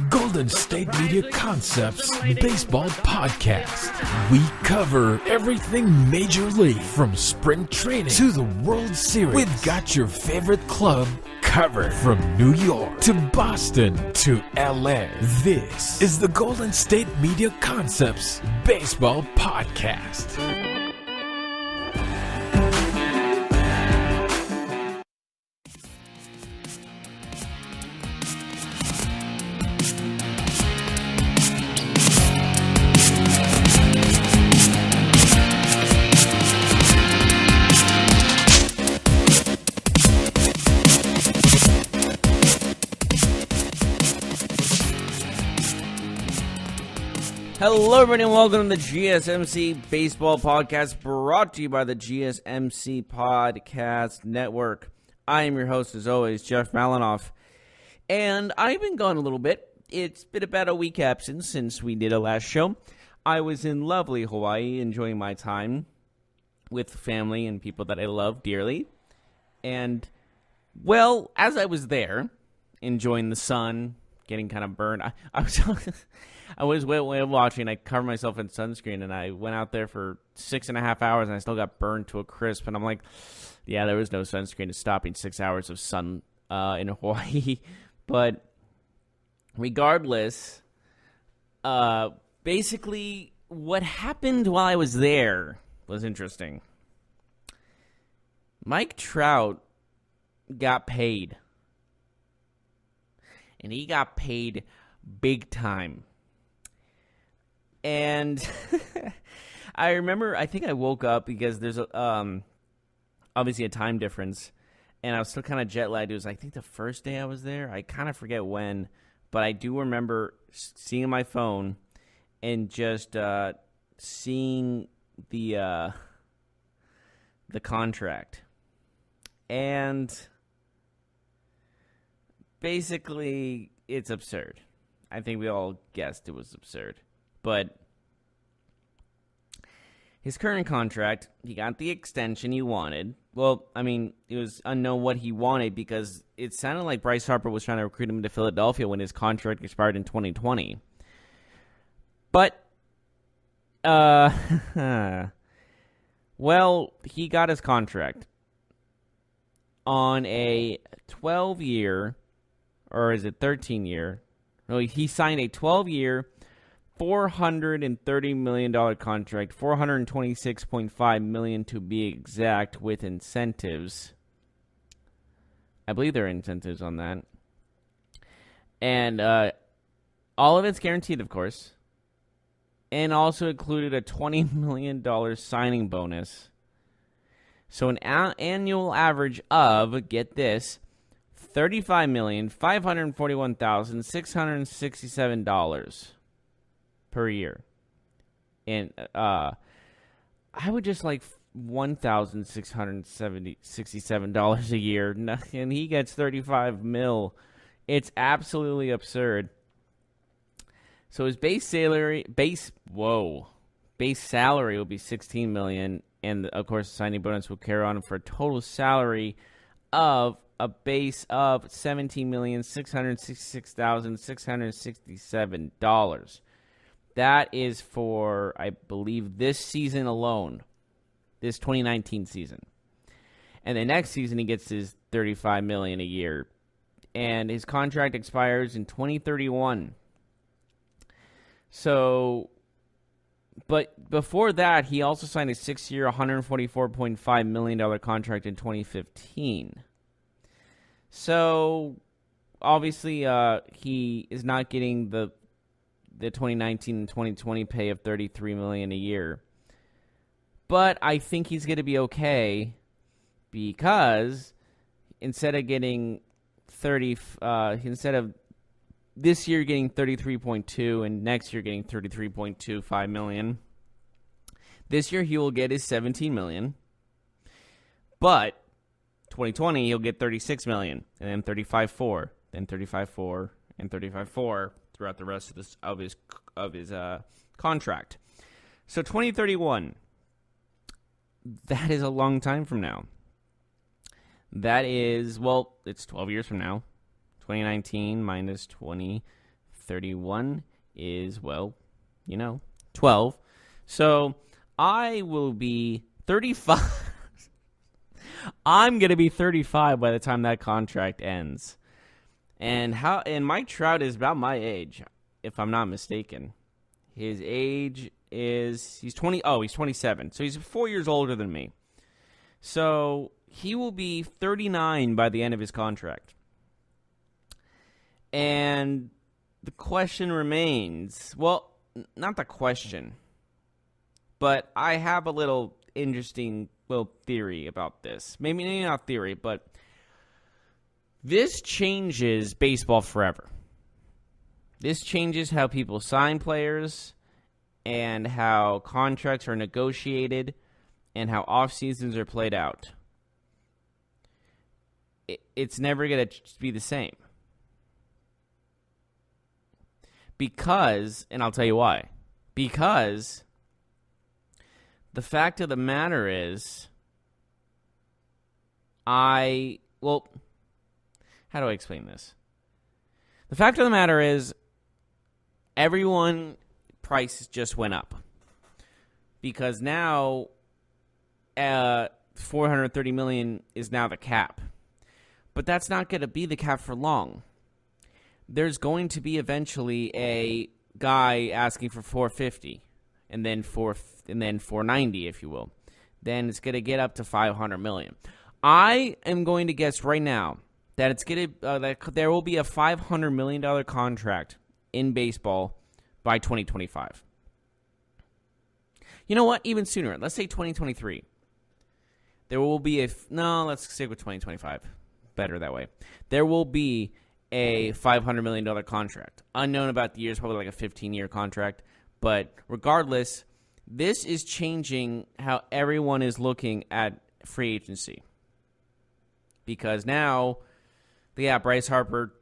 Golden State Media Concepts Baseball Podcast. We cover everything Major League from spring training to the World Series. We've got your favorite club covered from New York to Boston to LA. This is the Golden State Media Concepts Baseball Podcast. Hello, everybody, and welcome to the GSMC Baseball Podcast, brought to you by the GSMC Podcast Network. I am your host, as always, Jeff Malinoff, and I've been gone a little bit. It's been about a week absence since we did a last show. I was in lovely Hawaii, enjoying my time with family and people that I love dearly. And, well, as I was there, enjoying the sun, getting kind of burned, I was whale watching. I covered myself in sunscreen, and I went out there for 6.5 hours, and I still got burned to a crisp. And I'm like, yeah, there was no sunscreen to stopping 6 hours of sun in Hawaii. But regardless, basically what happened while I was there was interesting. Mike Trout got paid, and he got paid big time. And I remember, I think I woke up because there's obviously a time difference, and I was still kind of jet lagged. It was, I think, the first day I was there. I kind of forget when, but I do remember seeing my phone and just seeing the contract. And basically, it's absurd. I think we all guessed it was absurd. But his current contract, he got the extension he wanted. Well, I mean, it was unknown what he wanted because it sounded like Bryce Harper was trying to recruit him to Philadelphia when his contract expired in 2020. But, well, he got his contract on a 12-year, or is it 13-year? No, he signed a 12-year, $430 million contract, $426.5 million to be exact, with incentives. I believe there are incentives on that. And all of it's guaranteed, of course. And also included a $20 million signing bonus. So an annual average of, get this, $35,541,667 per year. And I would just like $1,667 a year, and he gets $35 million. It's absolutely absurd. So his base salary will be $16 million, and of course the signing bonus will carry on for a total salary of a base of $17,666,667. That is for, I believe, this season alone, this 2019 season. And the next season, he gets his $35 million a year. And his contract expires in 2031. So, but before that, he also signed a 6-year, $144.5 million contract in 2015. So, obviously, he is not getting the 2019 and 2020 pay of $33 million a year. But I think he's going to be okay because instead of getting instead of this year getting 33.2 and next year getting 33.25 million, this year he will get his 17 million. But 2020 he'll get 36 million, and then 35.4, then 35.4, and 35.4 throughout the rest of his contract. So 2031, that is a long time from now. That is, well, it's 12 years from now. 2019 minus 20, 31 is, 12. So I will be 35. I'm going to be 35 by the time that contract ends. And Mike Trout is about my age, if I'm not mistaken. His age is, he's 27. So he's 4 years older than me. So he will be 39 by the end of his contract. And the question remains, well, not the question, but I have a little interesting little theory about this. Maybe not theory, but this changes baseball forever. This changes how people sign players and how contracts are negotiated and how off seasons are played out. It's never going to be the same. Because, and I'll tell you why. Because the fact of the matter is, how do I explain this? The fact of the matter is, everyone price just went up. Because now, $430 million is now the cap. But that's not going to be the cap for long. There's going to be eventually a guy asking for $450, and then $490, if you will. Then it's going to get up to $500 million. I am going to guess right now that that there will be a $500 million contract in baseball by 2025. You know what? Even sooner. Let's say 2023. There will be let's stick with 2025. Better that way. There will be a $500 million contract. Unknown about the years, probably like a 15-year contract. But regardless, this is changing how everyone is looking at free agency. Because now, Bryce Harper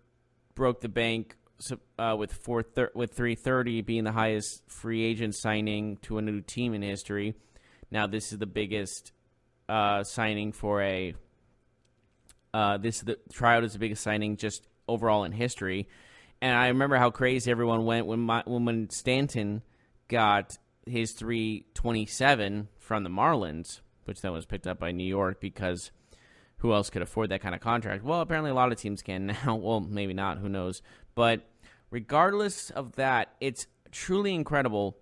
broke the bank with $330 being the highest free agent signing to a new team in history. Now, this is the biggest signing for Trout is the biggest signing just overall in history. And I remember how crazy everyone went when Stanton got his $327 from the Marlins, which then was picked up by New York because who else could afford that kind of contract? Well, apparently a lot of teams can now. Well, maybe not. Who knows? But regardless of that, it's truly incredible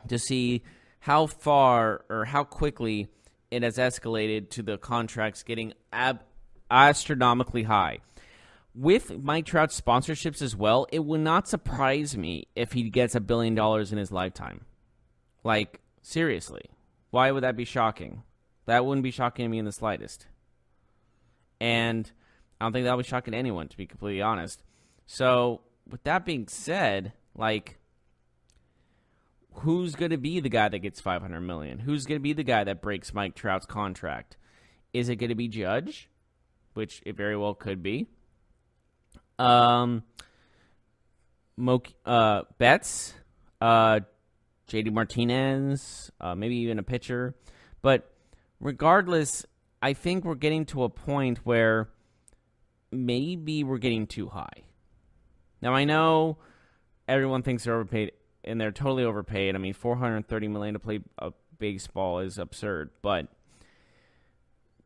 to see how far or how quickly it has escalated to the contracts getting astronomically high. With Mike Trout's sponsorships as well, it would not surprise me if he gets $1 billion in his lifetime. Like, seriously. Why would that be shocking? That wouldn't be shocking to me in the slightest. And I don't think that would be shocking to anyone, to be completely honest. So, with that being said, who's going to be the guy that gets $500 million? Who's going to be the guy that breaks Mike Trout's contract? Is it going to be Judge? Which it very well could be. Betts, JD Martinez, maybe even a pitcher. But regardless, I think we're getting to a point where maybe we're getting too high. Now, I know everyone thinks they're overpaid, and they're totally overpaid. I mean, $430 million to play baseball is absurd, but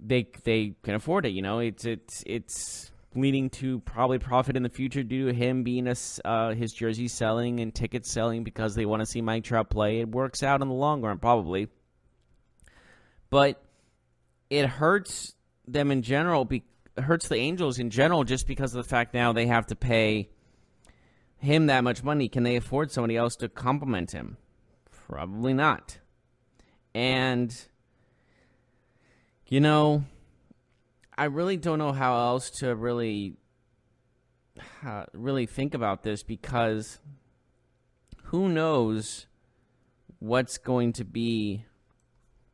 they can afford it. You know, it's leading to probably profit in the future due to him being his jersey selling and tickets selling because they want to see Mike Trout play. It works out in the long run, probably, but it hurts them in general. It hurts the Angels in general just because of the fact now they have to pay him that much money. Can they afford somebody else to complement him? Probably not. And you know, I really don't know how else to really think about this because who knows what's going to be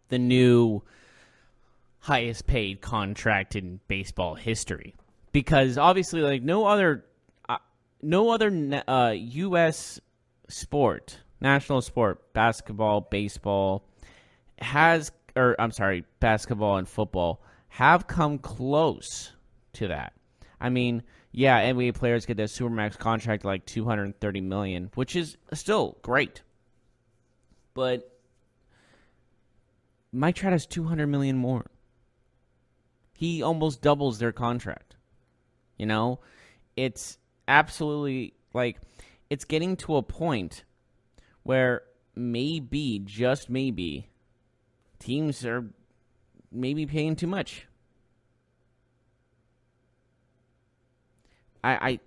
the new highest paid contract in baseball history. Because obviously, no other U.S. sport, national sport, basketball, baseball, basketball and football have come close to that. I mean, Yeah, NBA players get their supermax contract like $230 million, which is still great. But Mike Trout has $200 million more. He almost doubles their contract. You know, it's absolutely like it's getting to a point where maybe, just maybe, teams are maybe paying too much. I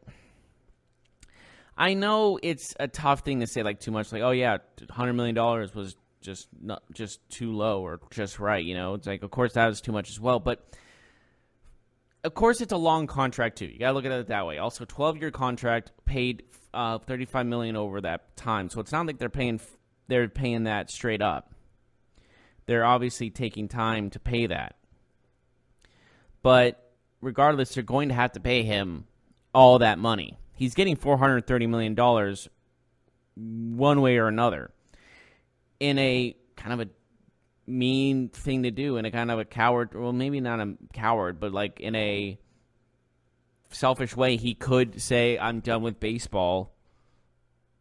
know it's a tough thing to say, like, too much. Like, oh yeah, $100 million was just too low or just right. You know, it's like, of course that was too much as well, but of course it's a long contract too. You gotta look at it that way. Also, 12-year contract, paid $35 million over that time, so it's not like they're paying that straight up. They're obviously taking time to pay that, but regardless, they're going to have to pay him all that money. He's getting $430 million one way or another in a kind of a mean thing to do, in a kind of a coward, well, maybe not a coward, but like in a selfish way. He could say, I'm done with baseball.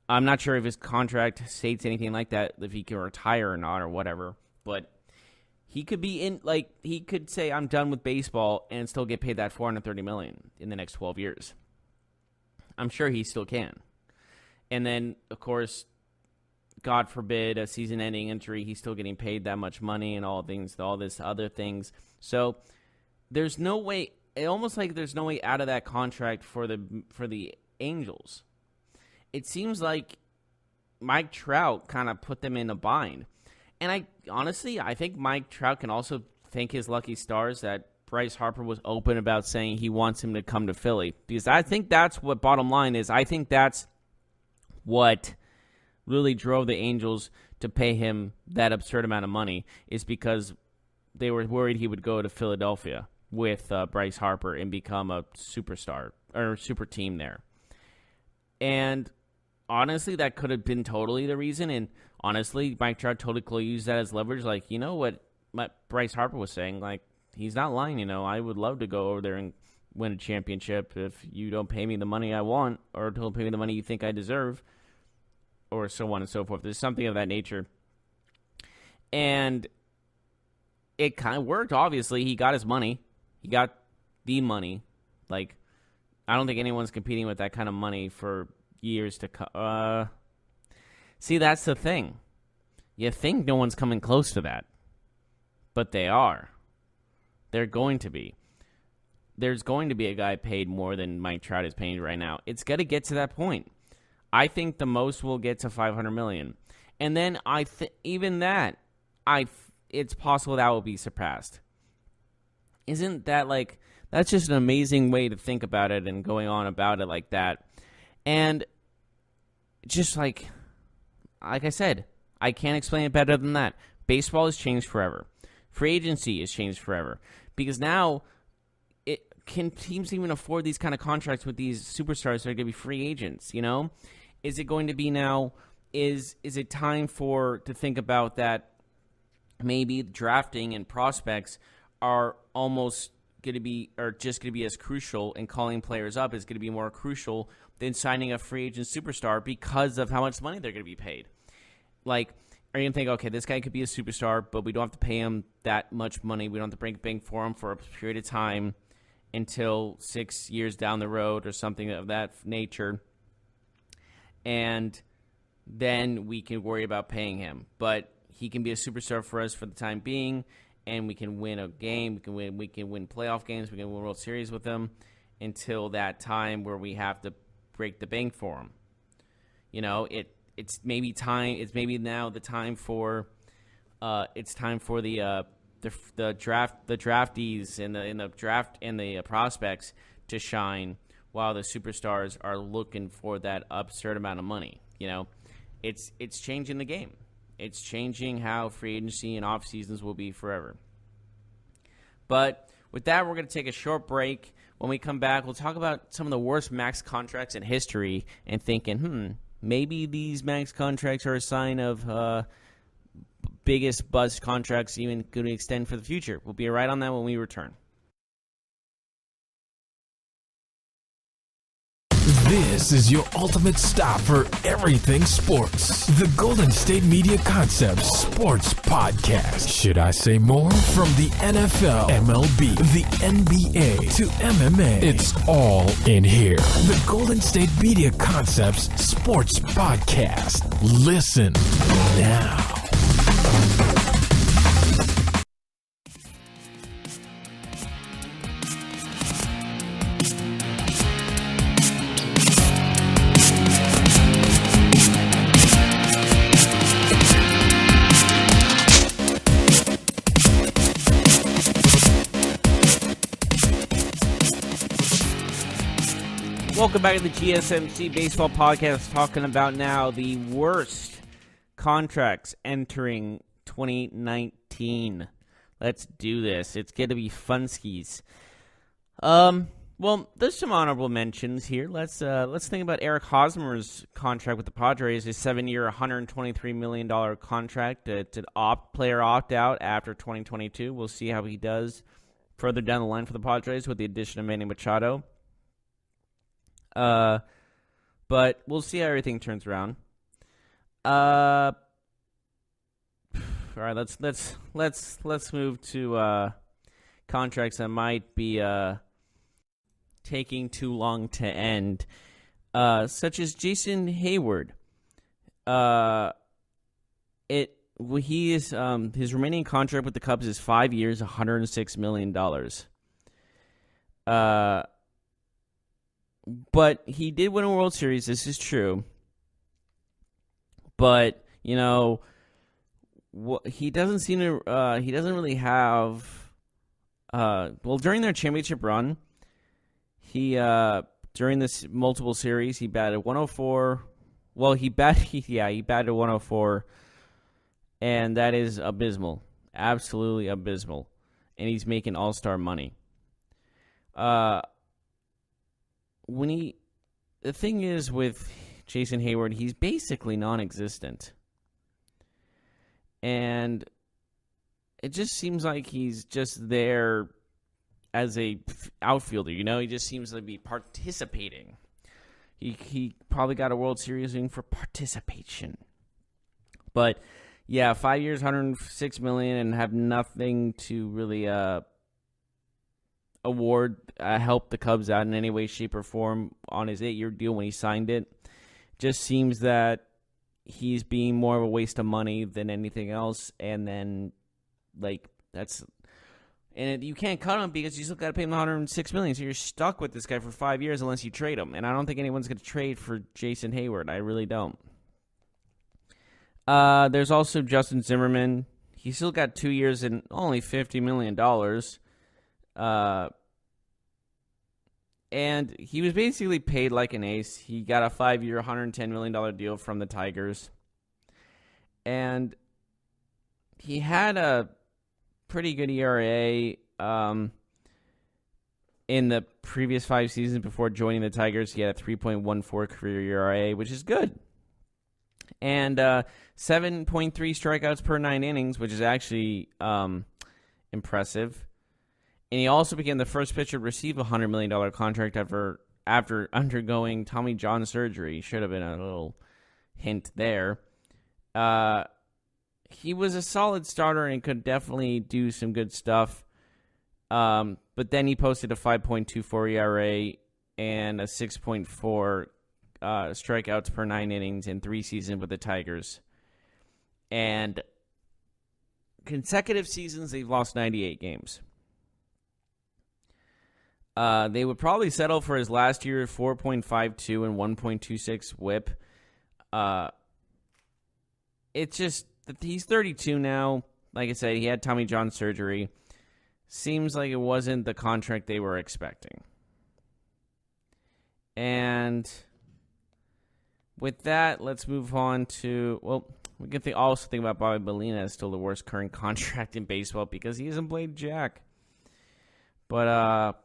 I'm not sure if his contract states anything like that, if he can retire or not or whatever, but he could be he could say, I'm done with baseball and still get paid that $430 million in the next 12 years. I'm sure he still can. And then, of course, God forbid, a season-ending injury, he's still getting paid that much money and all this other things. So there's no way, almost like there's no way out of that contract for the Angels. It seems like Mike Trout kind of put them in a bind. And I think Mike Trout can also thank his lucky stars that Bryce Harper was open about saying he wants him to come to Philly. Because I think that's what bottom line is. I think that's what really drove the Angels to pay him that absurd amount of money, is because they were worried he would go to Philadelphia with Bryce Harper and become a superstar or super team there. And honestly, that could have been totally the reason. And honestly, Mike Trout totally could use that as leverage. Like, you know what Bryce Harper was saying? Like, he's not lying. You know, I would love to go over there and win a championship if you don't pay me the money I want, or don't pay me the money you think I deserve, or so on and so forth. There's something of that nature. And it kind of worked, obviously. He got his money. He got the money. Like, I don't think anyone's competing with that kind of money for years to come. See, that's the thing. You think no one's coming close to that, but they are. They're going to be. There's going to be a guy paid more than Mike Trout is paying right now. It's got to get to that point. I think the most will get to $500 million. And then even that, it's possible that will be surpassed. Isn't that like, that's just an amazing way to think about it and going on about it like that. And just like I said, I can't explain it better than that. Baseball has changed forever. Free agency has changed forever. Because now, can teams even afford these kind of contracts with these superstars that are going to be free agents, you know? Is it going to be now, is it time to think about that maybe drafting and prospects are almost going to be, or just going to be as crucial, and calling players up is going to be more crucial than signing a free agent superstar because of how much money they're going to be paid? Like, are you going to think, okay, this guy could be a superstar, but we don't have to pay him that much money. We don't have to bring bank for him for a period of time until 6 years down the road or something of that nature. And then we can worry about paying him. But he can be a superstar for us for the time being, and we can win a game. We can win playoff games. We can win World Series with him until that time where we have to break the bank for him. You know, it's maybe time. It's maybe now the time for. It's time for the draftees in the draft and the prospects to shine, while the superstars are looking for that absurd amount of money. You know, it's changing the game. It's changing how free agency and off seasons will be forever. But with that, we're going to take a short break. When we come back, we'll talk about some of the worst max contracts in history and thinking, maybe these max contracts are a sign of biggest bust contracts even going to extend for the future. We'll be right on that when we return. This is your ultimate stop for everything sports. The Golden State Media Concepts Sports Podcast. Should I say more? From the NFL, MLB, the NBA to MMA, it's all in here. The Golden State Media Concepts Sports Podcast. Listen now. Welcome back to the GSMC Baseball Podcast, talking about now the worst contracts entering 2019. Let's do this. It's going to be funskis. Well, there's some honorable mentions here. Let's think about Eric Hosmer's contract with the Padres, his 7-year, $123 million contract. It's an player opt-out after 2022. We'll see how he does further down the line for the Padres with the addition of Manny Machado. But we'll see how everything turns around. All right, let's move to contracts that might be taking too long to end, such as Jason Hayward. His remaining contract with the Cubs is 5 years, $106 million. But he did win a World Series. This is true. But, you know, he doesn't seem to. He doesn't really have. Well, during their championship run, he during this multiple series, he batted 104. Well, he batted 104, and that is abysmal, absolutely abysmal. And he's making all-star money. The thing is with Jason Hayward, he's basically non-existent. And it just seems like he's just there as a outfielder, you know? He just seems to be participating. He probably got a World Series ring for participation. But, yeah, 5 years, $106 million, and have nothing to really help the Cubs out in any way, shape, or form on his 8-year deal when he signed it. Just seems that he's being more of a waste of money than anything else, and then you can't cut him because you still got to pay him $106 million. So you're stuck with this guy for 5 years unless you trade him. And I don't think anyone's going to trade for Jason Hayward. I really don't. There's also Justin Zimmerman. He still got 2 years and only $50 million. And he was basically paid like an ace. He got a 5-year, $110 million deal from the Tigers. And he had a pretty good ERA in the previous 5 seasons before joining the Tigers. He had a 3.14 career ERA, which is good. And 7.3 strikeouts per 9 innings, which is actually impressive. And he also became the first pitcher to receive a $100 million contract after undergoing Tommy John surgery. Should have been a little hint there. He was a solid starter and could definitely do some good stuff. But then he posted a 5.24 ERA and a 6.4 strikeouts per 9 innings in 3 seasons with the Tigers. And consecutive seasons, they've lost 98 games. They would probably settle for his last year 4.52 and 1.26 whip. It's just that he's 32 now. Like I said, he had Tommy John surgery. Seems like it wasn't the contract they were expecting. And with that, let's move on to, well, we can also think about Bobby Molina as still the worst current contract in baseball because he hasn't played jack. But,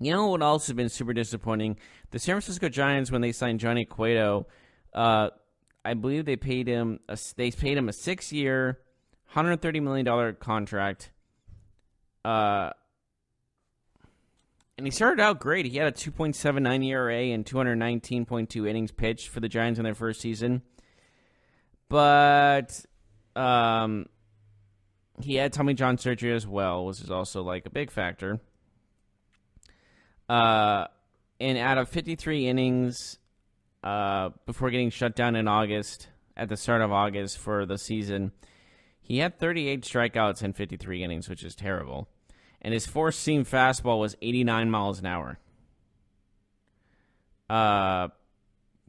you know what else has been super disappointing? The San Francisco Giants, when they signed Johnny Cueto, I believe they paid him a 6-year, $130 million contract. And he started out great. He had a 2.79 ERA and 219.2 innings pitched for the Giants in their first season. But he had Tommy John surgery as well, which is also like a big factor. And out of 53 innings before getting shut down in August, at the start of August for the season, he had 38 strikeouts in 53 innings, which is terrible. And his four-seam fastball was 89 miles an hour.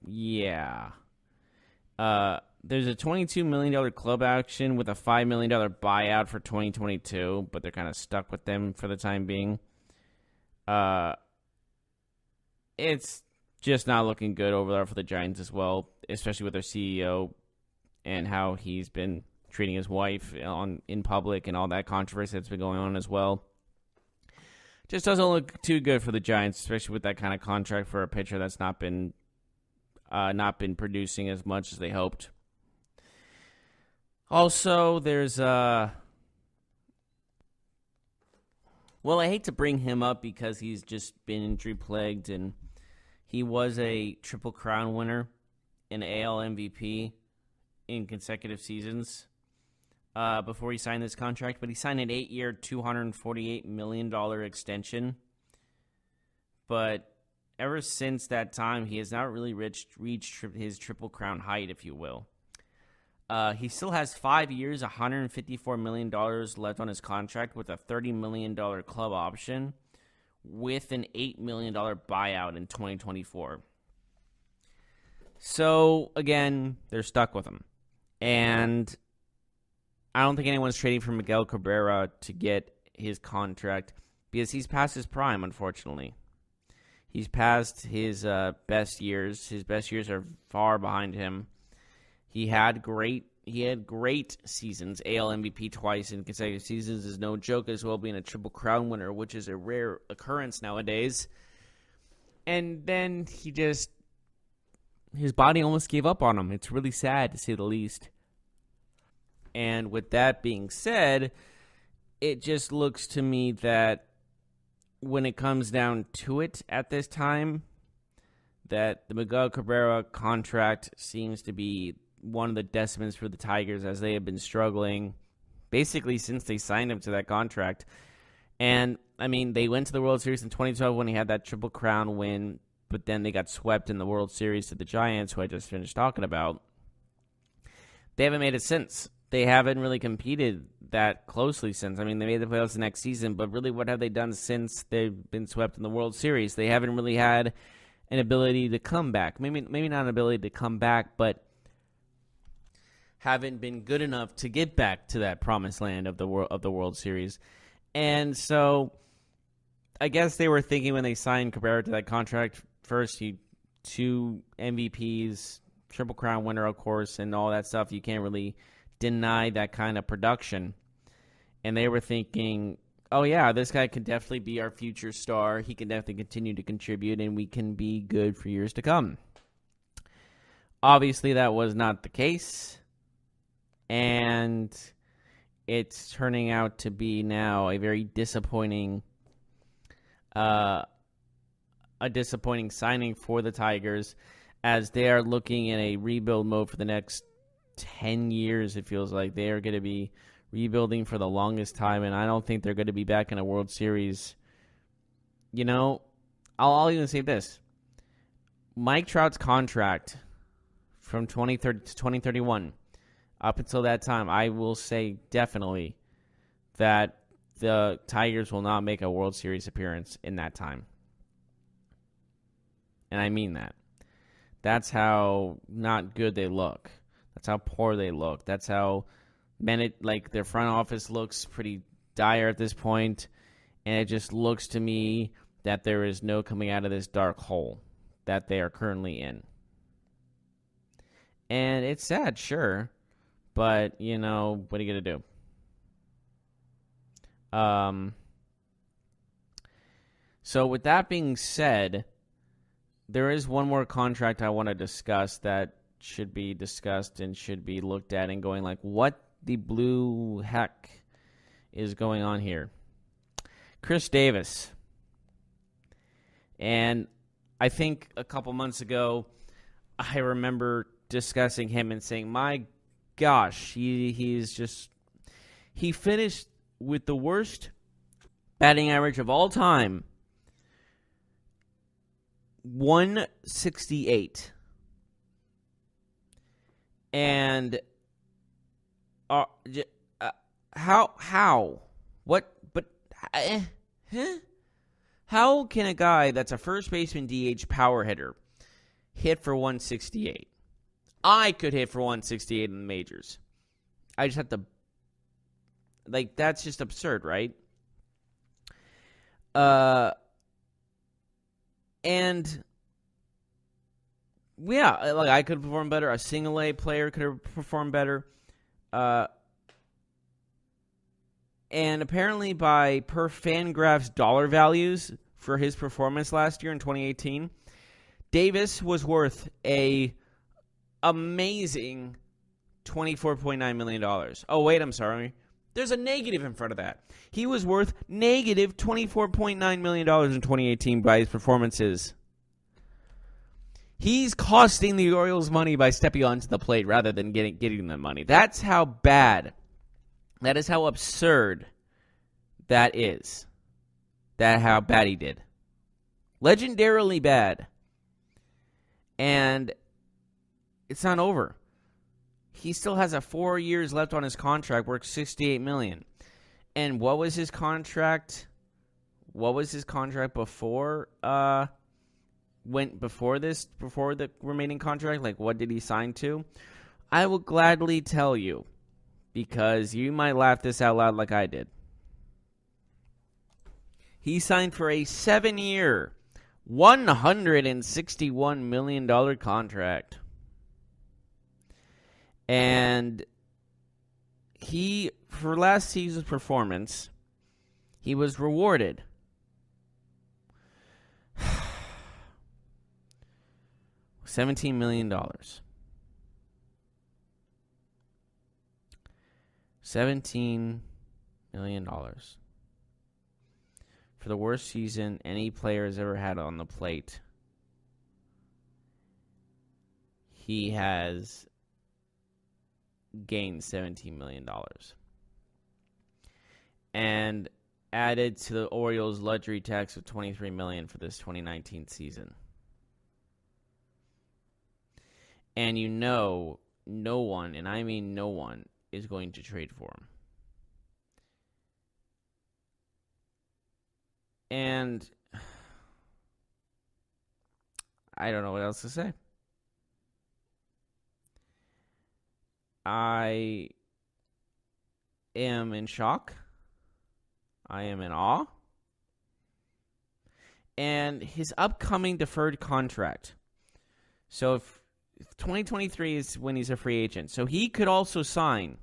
Yeah. There's a $22 million club action with a $5 million buyout for 2022, but they're kind of stuck with them for the time being. It's just not looking good over there for the Giants as well, especially with their CEO and how he's been treating his wife in public and all that controversy that's been going on as well. Just doesn't look too good for the Giants, especially with that kind of contract for a pitcher that's not been producing as much as they hoped. Also, there's well, I hate to bring him up because he's just been injury plagued, and he was a Triple Crown winner, an AL MVP in consecutive seasons before he signed this contract. But he signed an 8-year, $248 million extension. But ever since that time, he has not really reached his Triple Crown height, if you will. He still has 5 years, $154 million left on his contract with a $30 million club option with an $8 million buyout in 2024. So, again, they're stuck with him. And I don't think anyone's trading for Miguel Cabrera to get his contract because he's past his prime, unfortunately. He's past his best years. His best years are far behind him. He had great seasons. AL MVP twice in consecutive seasons is no joke, as well being a Triple Crown winner, which is a rare occurrence nowadays. And then his body almost gave up on him. It's really sad, to say the least. And with that being said, it just looks to me that when it comes down to it at this time, that the Miguel Cabrera contract seems to be one of the decimals for the Tigers, as they have been struggling basically since they signed him to that contract. And, I mean, they went to the World Series in 2012 when he had that Triple Crown win, but then they got swept in the World Series to the Giants, who I just finished talking about. They haven't made it since. They haven't really competed that closely since. I mean, they made the playoffs the next season, but really what have they done since they've been swept in the World Series? They haven't really had an ability to come back. Maybe not an ability to come back, but haven't been good enough to get back to that promised land of the World Series. And so I guess they were thinking when they signed Cabrera to that contract, first, 2 MVPs, Triple Crown winner, of course, and all that stuff. You can't really deny that kind of production. And they were thinking, oh yeah, this guy could definitely be our future star. He can definitely continue to contribute, and we can be good for years to come. Obviously, that was not the case. And it's turning out to be now a very disappointing signing for the Tigers, as they are looking in a rebuild mode for the next 10 years. It feels like they are going to be rebuilding for the longest time, and I don't think they're going to be back in a World Series. You know, I'll even say this. Mike Trout's contract from 2030 to 2031, up until that time, I will say definitely that the Tigers will not make a World Series appearance in that time. And I mean that. That's how not good they look. That's how poor they look. That's how their front office looks pretty dire at this point. And it just looks to me that there is no coming out of this dark hole that they are currently in. And it's sad, sure. But, you know, what are you going to do? So with that being said, there is one more contract I want to discuss that should be discussed and should be looked at and going like, what the blue heck is going on here? Chris Davis. And I think a couple months ago, I remember discussing him and saying, my gosh, he finished with the worst batting average of all time, 168. And how? What? But how can a guy that's a first baseman DH power hitter hit for 168? I could hit for 168 in the majors. I just have to, that's just absurd, right? And yeah, I could perform better. A single A player could have performed better. And apparently per Fangraphs dollar values for his performance last year in 2018, Davis was worth a amazing $24.9 million. Oh, wait, I'm sorry. There's a negative in front of that. He was worth negative $24.9 million in 2018 by his performances. He's costing the Orioles money by stepping onto the plate rather than getting the money. That's how bad, that is how absurd that is. That how bad he did. Legendarily bad. And it's not over. He still has 4 years left on his contract, worth $68 million. And what was his contract? What was his contract before before the remaining contract? What did he sign to? I will gladly tell you, because you might laugh this out loud like I did. He signed for a 7-year, $161 million contract. And for last season's performance, he was rewarded $17 million. $17 million. For the worst season any player has ever had on the plate, he has gained $17 million. And added to the Orioles' luxury tax of $23 million for this 2019 season. And no one, and I mean no one, is going to trade for him. And I don't know what else to say. I am in shock. I am in awe. And his upcoming deferred contract. So if 2023 is when he's a free agent. So he could also sign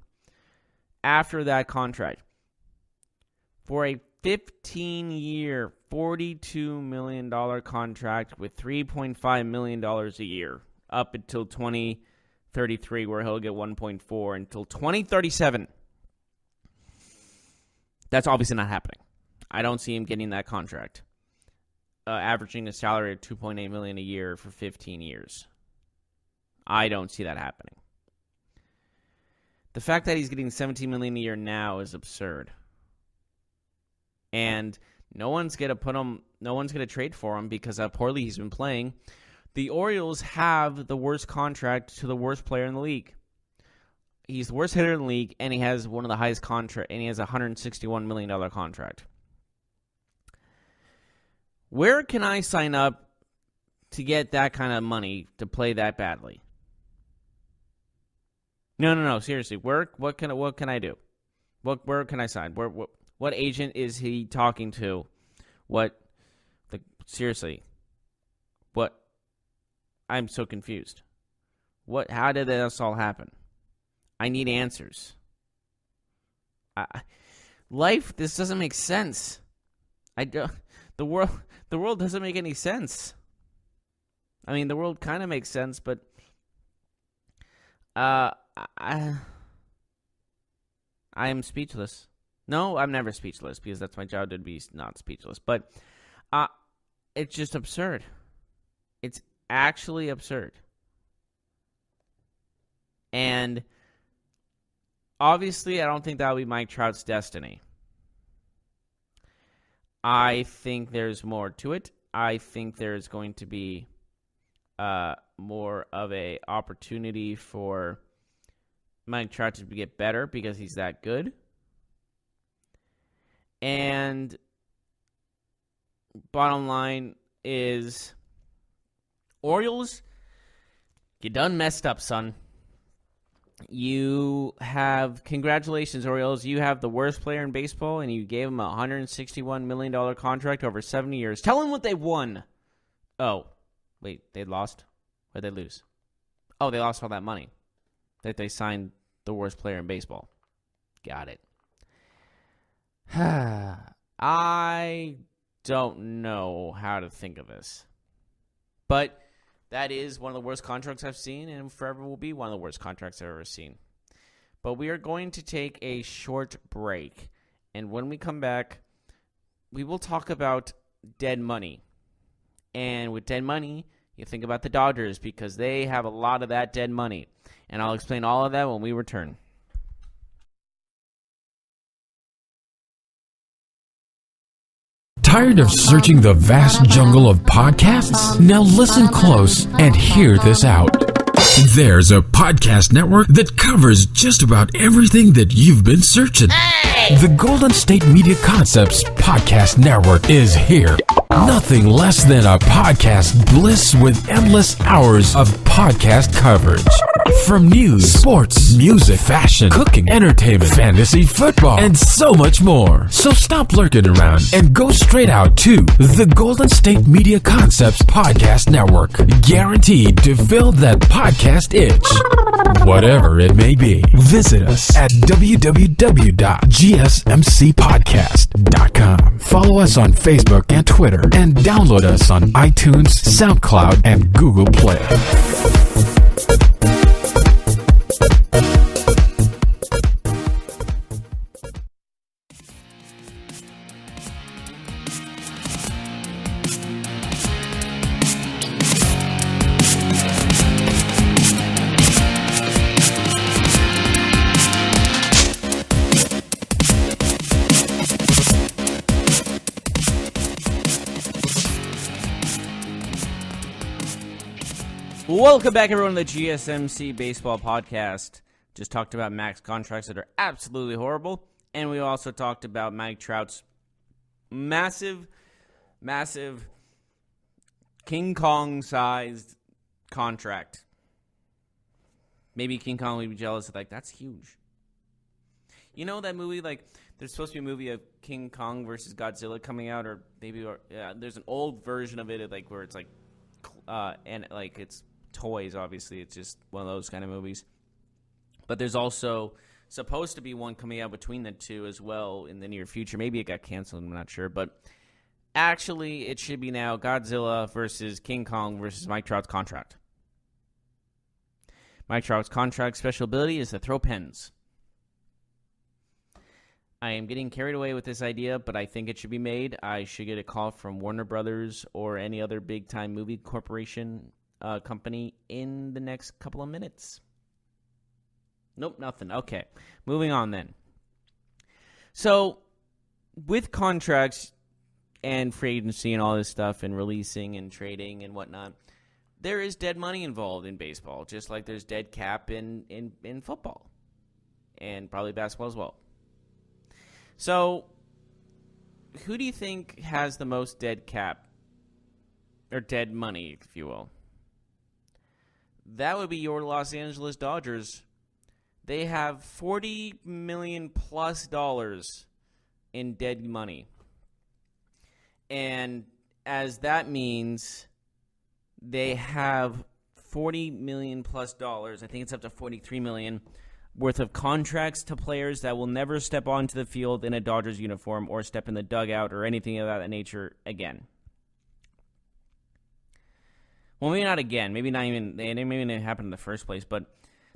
after that contract for a 15-year, $42 million contract with $3.5 million a year up until 2033, where he'll get 1.4 until 2037. That's obviously not happening. I don't see him getting that contract, averaging a salary of $2.8 million a year for 15 years. I don't see that happening. The fact that he's getting $17 million a year now is absurd. And no one's gonna trade for him because how poorly he's been playing. The Orioles have the worst contract to the worst player in the league. He's the worst hitter in the league, and he has one of the highest contract, and he has a $161 million contract. Where can I sign up to get that kind of money to play that badly? No. Seriously, what can I do? Where can I sign? What agent is he talking to? Seriously. What? I'm so confused. How did this all happen? I need answers. This doesn't make sense. The world doesn't make any sense. I mean, the world kind of makes sense, but I am speechless. No, I'm never speechless because that's my job to be not speechless. But it's just absurd. It's actually absurd. And obviously, I don't think that will be Mike Trout's destiny. I think there's more to it. I think there's going to be more of a opportunity for Mike Trout to get better because he's that good. And bottom line is, Orioles, you done messed up, son. Congratulations, Orioles. You have the worst player in baseball, and you gave him a $161 million contract over 70 years. Tell him what they won. Oh, wait, they lost? Or did they lose? Oh, they lost all that money that they signed the worst player in baseball. Got it. I don't know how to think of this. But that is one of the worst contracts I've seen, and forever will be one of the worst contracts I've ever seen. But we are going to take a short break. And when we come back, we will talk about dead money. And with dead money, you think about the Dodgers because they have a lot of that dead money. And I'll explain all of that when we return. Tired of searching the vast jungle of podcasts? Now listen close and hear this out. There's a podcast network that covers just about everything that you've been searching. The Golden State Media Concepts Podcast Network is here. Nothing less than a podcast bliss with endless hours of podcast coverage. From news, sports, music, fashion, cooking, entertainment, fantasy, football, and so much more. So stop lurking around and go straight out to the Golden State Media Concepts Podcast Network. Guaranteed to fill that podcast itch. Whatever it may be. Visit us at www.gsmcpodcast.com. Follow us on Facebook and Twitter, and download us on iTunes, SoundCloud, and Google Play. Welcome back, everyone, to the GSMC Baseball Podcast. Just talked about max contracts that are absolutely horrible, and we also talked about Mike Trout's massive King Kong-sized contract. Maybe King Kong would be jealous of, that's huge. You know that movie, there's supposed to be a movie of King Kong versus Godzilla coming out, or maybe, there's an old version of it, where it's, it's toys, obviously. It's just one of those kind of movies. But there's also supposed to be one coming out between the two as well in the near future. Maybe it got canceled, I'm not sure. But actually, it should be now Godzilla versus King Kong versus Mike Trout's contract. Mike Trout's contract special ability is to throw pens. I am getting carried away with this idea, but I think it should be made. I should get a call from Warner Brothers or any other big-time movie corporation company in the next couple of minutes. Nope, nothing. Okay, moving on then. So, with contracts and free agency and all this stuff and releasing and trading and whatnot, there is dead money involved in baseball, just like there's dead cap in football and probably basketball as well. So, who do you think has the most dead cap, or dead money, if you will? That would be your Los Angeles Dodgers. They have $40 million plus in dead money. And as that means, they have $40 million plus, I think it's up to $43 million, worth of contracts to players that will never step onto the field in a Dodgers uniform or step in the dugout or anything of that nature again. Well, maybe not again. Maybe not happen in the first place. But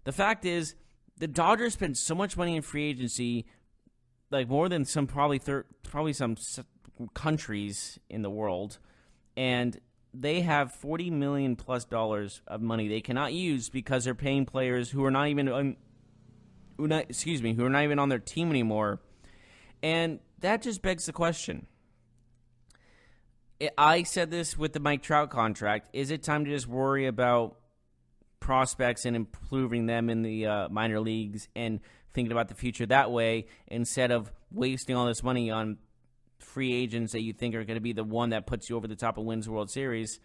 the fact is, the Dodgers spend so much money in free agency, more than some probably some countries in the world, and they have $40 million plus of money they cannot use because they're paying players who are not even who are not even on their team anymore. And that just begs the question. I said this with the Mike Trout contract. Is it time to just worry about prospects and improving them in the minor leagues and thinking about the future that way instead of wasting all this money on free agents that you think are going to be the one that puts you over the top and wins the World Series?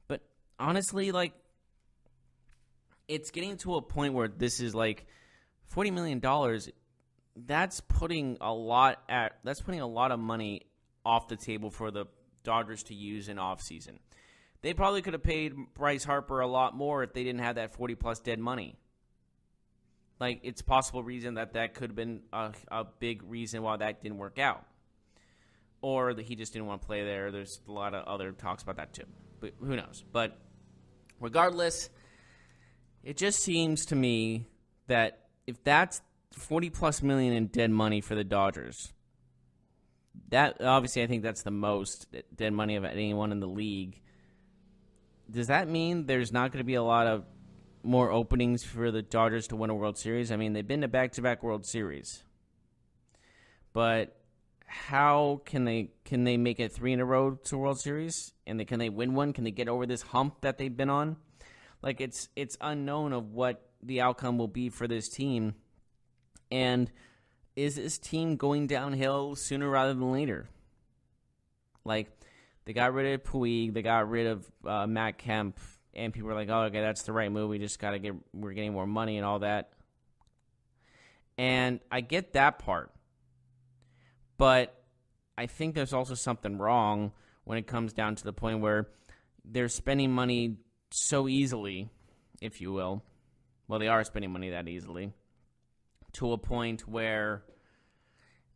But honestly, like, it's getting to a point where this is like $40 million. That's putting a lot of money off the table for the Dodgers to use in offseason. They probably could have paid Bryce Harper a lot more if they didn't have that 40-plus dead money. Like, it's a possible reason that could have been a big reason why that didn't work out. Or that he just didn't want to play there. There's a lot of other talks about that too. But who knows? But regardless, it just seems to me that if that's $40-plus million in dead money for the Dodgers, that obviously I think that's the most dead money of anyone in the league. Does that mean there's not going to be a lot of more openings for the Dodgers to win a World Series? I mean, they've been to back-to-back World Series. But how can they make it 3 in a row to World Series? And can they win one? Can they get over this hump that they've been on? Like, it's unknown of what the outcome will be for this team. And is this team going downhill sooner rather than later? Like, they got rid of Puig, they got rid of Matt Kemp, and people were like, oh, okay, that's the right move. We're getting more money and all that. And I get that part. But I think there's also something wrong when it comes down to the point where they're spending money so easily, if you will. Well, they are spending money that easily, to a point where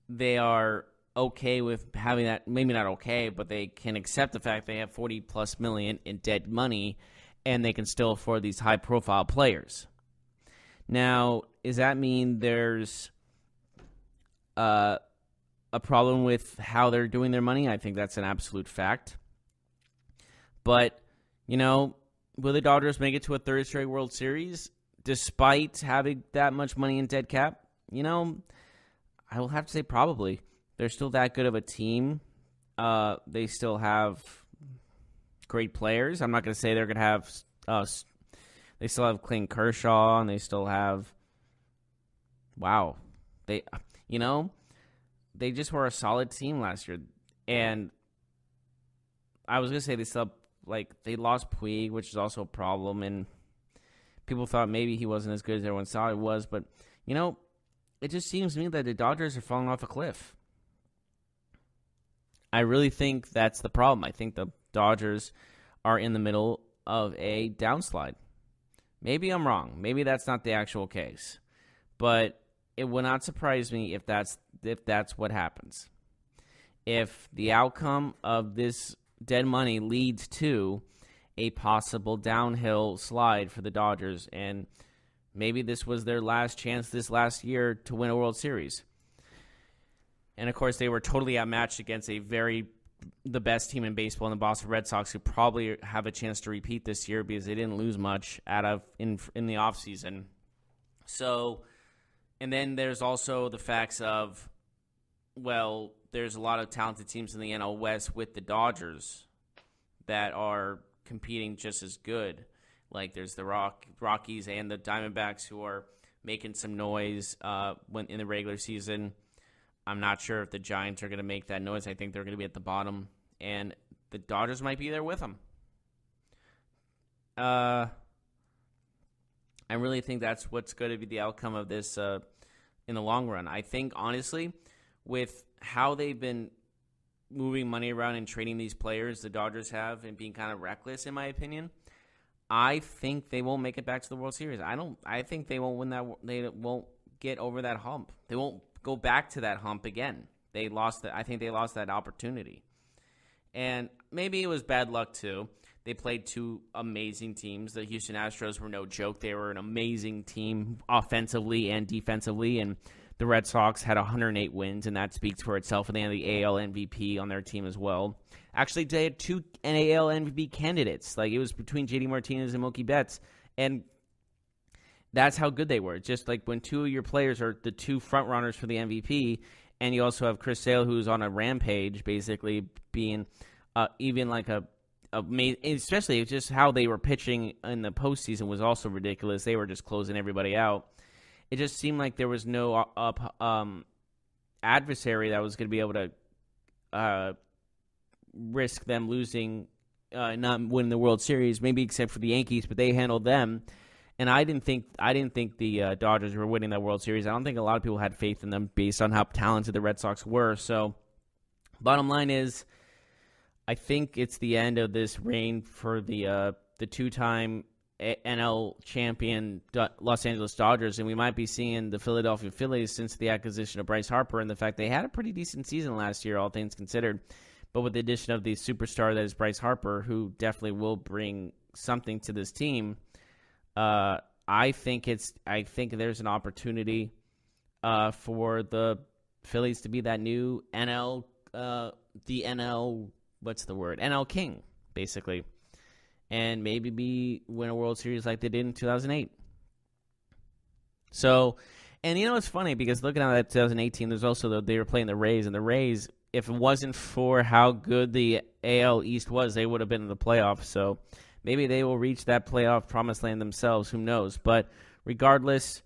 they are okay with having that, maybe not okay, but they can accept the fact they have $40+ million in dead money, and they can still afford these high-profile players. Now, does that mean there's a problem with how they're doing their money? I think that's an absolute fact. But, will the Dodgers make it to a third straight World Series despite having that much money in dead cap? I will have to say probably. They're still that good of a team. They still have great players. I'm not going to say they're going to have they still have Clayton Kershaw, and they still have they just were a solid team last year. And I was going to say they lost Puig, which is also a problem, and people thought maybe he wasn't as good as everyone thought he was, but it just seems to me that the Dodgers are falling off a cliff. I really think that's the problem. I think the Dodgers are in the middle of a downslide. Maybe I'm wrong. Maybe that's not the actual case. But it would not surprise me if that's what happens. If the outcome of this dead money leads to a possible downhill slide for the Dodgers, and maybe this was their last chance this last year to win a World Series. And, of course, they were totally outmatched against the best team in baseball in the Boston Red Sox, who probably have a chance to repeat this year because they didn't lose much in the offseason. So, and then there's also the facts of, well, there's a lot of talented teams in the NL West with the Dodgers that are competing just as good. Like, there's the Rockies and the Diamondbacks who are making some noise when in the regular season. I'm not sure if the Giants are going to make that noise. I think they're going to be at the bottom, and the Dodgers might be there with them. I really think that's what's going to be the outcome of this in the long run. I think, honestly, with how they've been moving money around and trading these players, the Dodgers have, and being kind of reckless, in my opinion, I think they won't make it back to the World Series. I think they won't win that. They won't get over that hump. They won't go back to that hump again. I think they lost that opportunity. And maybe it was bad luck too. They played two amazing teams. The Houston Astros were no joke. They were an amazing team offensively and defensively, and The Red Sox had 108 wins, and that speaks for itself, and they had the AL MVP on their team as well. Actually, they had 2 AL MVP candidates. Like, it was between JD Martinez and Mookie Betts, and that's how good they were. Just like when 2 of your players are the 2 front runners for the MVP, and you also have Chris Sale, who's on a rampage, basically being even like especially just how they were pitching in the postseason was also ridiculous. They were just closing everybody out. It just seemed like there was no adversary that was going to be able to risk them losing, not winning the World Series, maybe except for the Yankees, but they handled them. And I didn't think the Dodgers were winning that World Series. I don't think a lot of people had faith in them based on how talented the Red Sox were. So, bottom line is, I think it's the end of this reign for the 2-time NL champion Los Angeles Dodgers, and we might be seeing the Philadelphia Phillies since the acquisition of Bryce Harper and the fact they had a pretty decent season last year, all things considered. But with the addition of the superstar that is Bryce Harper, who definitely will bring something to this team, I think there's an opportunity for the Phillies to be that new NL King, basically. And maybe win a World Series like they did in 2008. So, and it's funny because looking at that 2018, there's also they were playing the Rays, and the Rays, if it wasn't for how good the AL East was, they would have been in the playoffs. So maybe they will reach that playoff promised land themselves. Who knows? But regardless,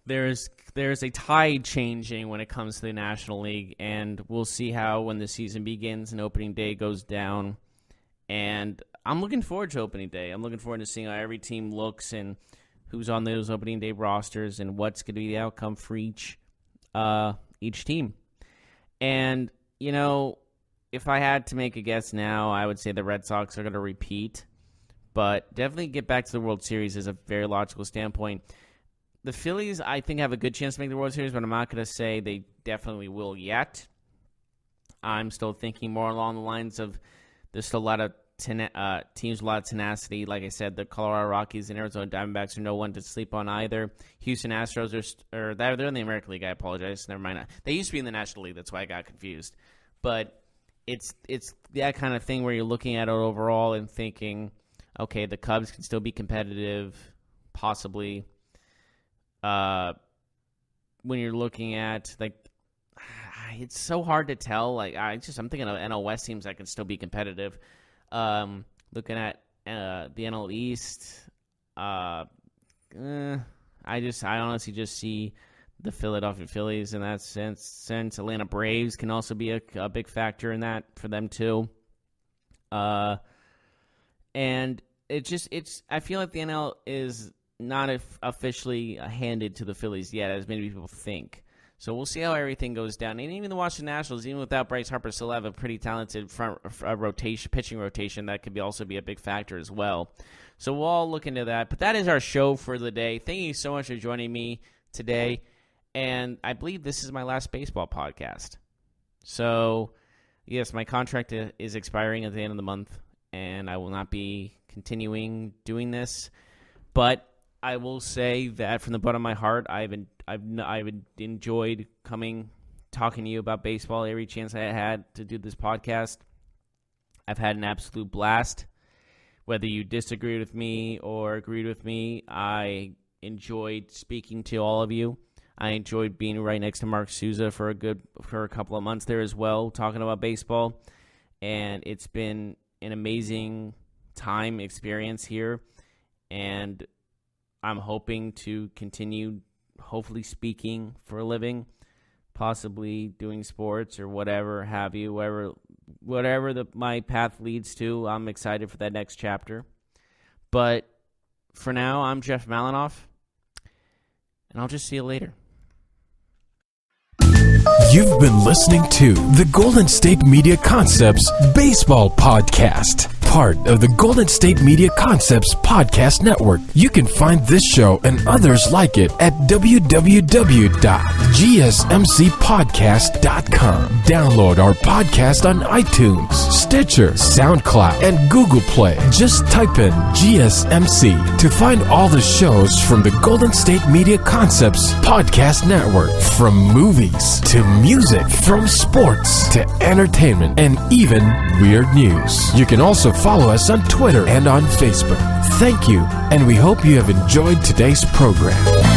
there's a tide changing when it comes to the National League, and we'll see how when the season begins and opening day goes down. And I'm looking forward to opening day. I'm looking forward to seeing how every team looks and who's on those opening day rosters and what's going to be the outcome for each team. And, if I had to make a guess now, I would say the Red Sox are going to repeat. But definitely get back to the World Series is a very logical standpoint. The Phillies, I think, have a good chance to make the World Series, but I'm not going to say they definitely will yet. I'm still thinking more along the lines of there's still a lot of teams, a lot of tenacity. Like I said, the Colorado Rockies and Arizona Diamondbacks are no one to sleep on either. Houston Astros they're in the American League. I apologize. Never mind. They used to be in the National League. That's why I got confused. But it's that kind of thing where you're looking at it overall and thinking, okay, the Cubs can still be competitive, possibly. When you're looking at it's so hard to tell. I'm thinking of NL West teams that can still be competitive. Looking at the NL East, I honestly just see the Philadelphia Phillies in that sense. Atlanta Braves can also be a big factor in that for them too. And I feel like the NL is not officially handed to the Phillies yet, as many people think. So we'll see how everything goes down. And even the Washington Nationals, even without Bryce Harper, still have a pretty talented pitching rotation that could also be a big factor as well. So we'll all look into that. But that is our show for the day. Thank you so much for joining me today. And I believe this is my last baseball podcast. So, yes, my contract is expiring at the end of the month, and I will not be continuing doing this. But I will say that from the bottom of my heart, I've enjoyed talking to you about baseball every chance I had to do this podcast. I've had an absolute blast. Whether you disagreed with me or agreed with me, I enjoyed speaking to all of you. I enjoyed being right next to Mark Souza for a couple of months there as well, talking about baseball. And it's been an amazing experience here. And I'm hoping to continue, hopefully speaking for a living, possibly doing sports or whatever have you, whatever my path leads to. I'm excited for that next chapter. But for now, I'm Jeff Malinoff, and I'll just see you later. You've been listening to the Golden State Media Concepts Baseball Podcast, part of the Golden State Media Concepts Podcast Network. You can find this show and others like it at www.gsmcpodcast.com. Download our podcast on iTunes, Stitcher, SoundCloud, and Google Play. Just type in GSMC to find all the shows from the Golden State Media Concepts Podcast Network. From movies to music, from sports to entertainment, and even weird news. You can also follow us on Twitter and on Facebook. Thank you, and we hope you have enjoyed today's program.